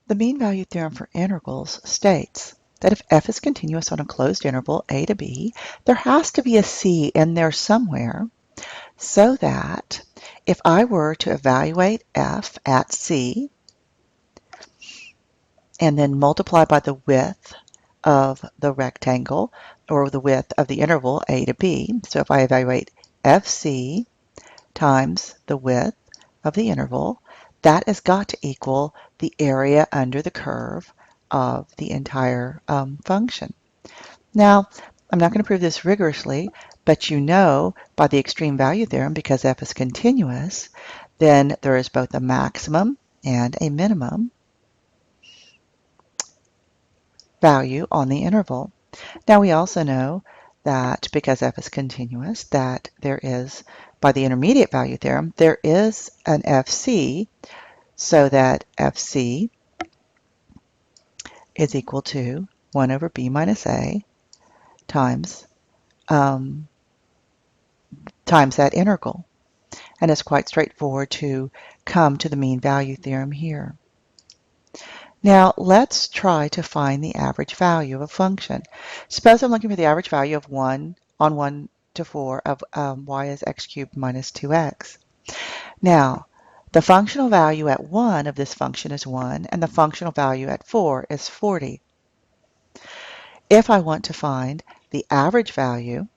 The mean value theorem for integrals states that if f is continuous on a closed interval a to b, there has to be a c in there somewhere, so that if I were to evaluate f at c and then multiply by the width of the rectangle or the width of the interval a to b, so if I evaluate fc times the width of the interval, that has got to equal the area under the curve of the entire function. Now, I'm not going to prove this rigorously, but you know by the extreme value theorem, because f is continuous, then there is both a maximum and a minimum value on the interval. Now we also know that because f is continuous, that there is, by the intermediate value theorem, there is an fc, so that fc is equal to 1 over b minus a times that integral. And it's quite straightforward to come to the mean value theorem here. Now let's try to find the average value of a function. Suppose I'm looking for the average value of 1 on 1 to 4 of y is x cubed minus 2x. Now, the functional value at 1 of this function is 1, and the functional value at 4 is 40. If I want to find the average value,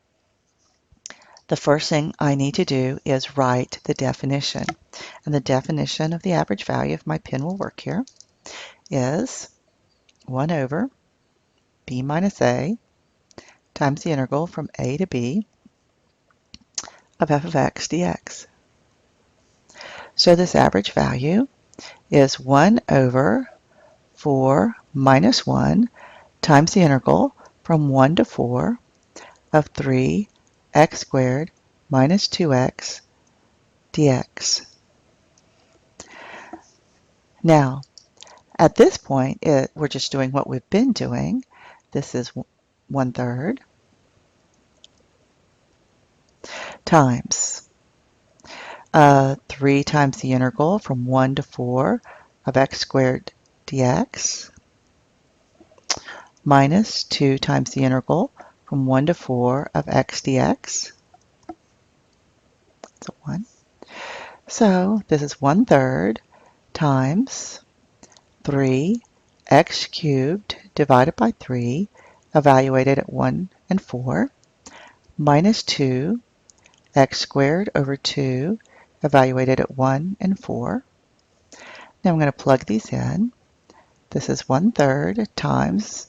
the first thing I need to do is write the definition. And the definition of the average value, if my pen will work here, is 1 over b minus a times the integral from a to b of f of x dx. So this average value is 1 over 4 minus 1 times the integral from 1 to 4 of 3x squared minus 2x dx. Now, at this point, we're just doing what we've been doing. This is 1/3 times 3 times the integral from 1 to 4 of x squared dx minus 2 times the integral from 1 to 4 of x dx. So 1. So this is 1/3 times 3x cubed divided by 3 evaluated at 1 and 4 minus 2x squared over 2 evaluated at 1 and 4. Now I'm going to plug these in. This is 1/3 times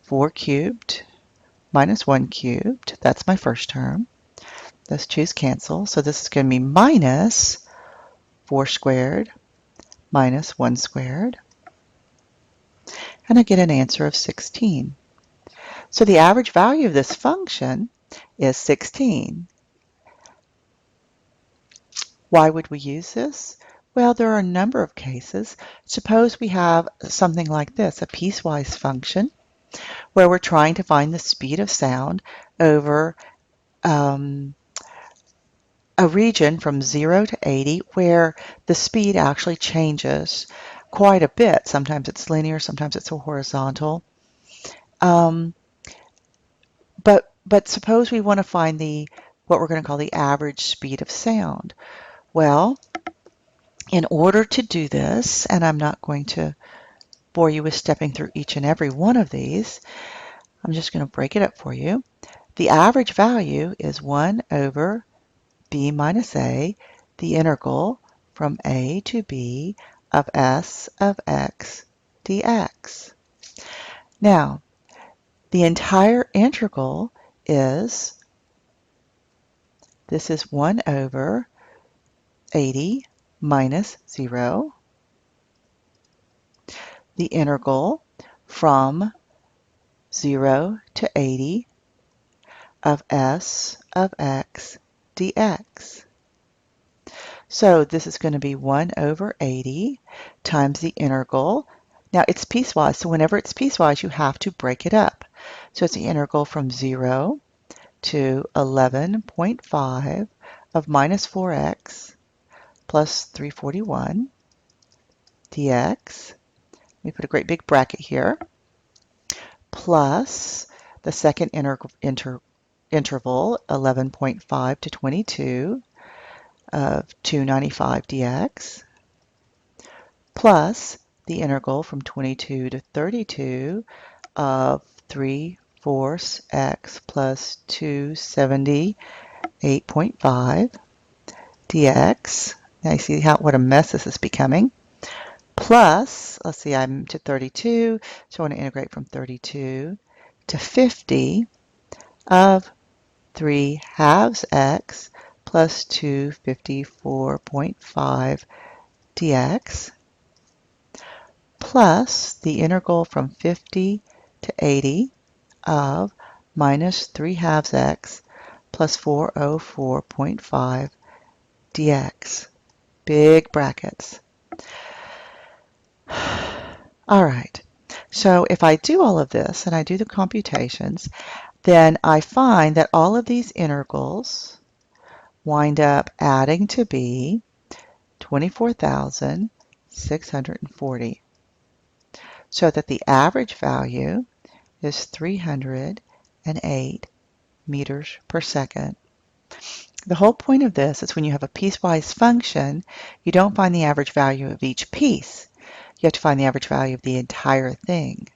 4 cubed minus 1 cubed. That's my first term. Let's choose cancel. So this is going to be minus 4 squared minus 1 squared. And I get an answer of 16. So the average value of this function is 16. Why would we use this? Well, there are a number of cases. Suppose we have something like this, a piecewise function, where we're trying to find the speed of sound over a region from 0 to 80 where the speed actually changes quite a bit. Sometimes it's linear, sometimes it's horizontal. But suppose we want to find what we're going to call the average speed of sound. Well, in order to do this, and I'm not going to bore you with stepping through each and every one of these, I'm just going to break it up for you. The average value is 1 over b minus a, the integral from a to b of s of x dx. Now, the entire integral is, this is 1 over 80 minus 0, the integral from 0 to 80 of s of x dx. So this is going to be 1 over 80 times the integral. Now it's piecewise, so whenever it's piecewise, you have to break it up. So it's the integral from 0 to 11.5 of minus 4x plus 341 dx We put a great big bracket here, plus the second interval, 11.5 to 22 of 295 dx, plus the integral from 22 to 32 of 3/4 x plus 278.5 dx. Now you see what a mess this is becoming. Plus, let's see, I'm to 32, so I want to integrate from 32 to 50 of 3/2 x plus 254.5 dx, plus the integral from 50 to 80 of minus 3/2 x plus 404.5 dx. Big brackets. All right, so if I do all of this and I do the computations, then I find that all of these integrals wind up adding to be 24,640, so that the average value is 308 meters per second. The whole point of this is when you have a piecewise function, you don't find the average value of each piece. You have to find the average value of the entire thing.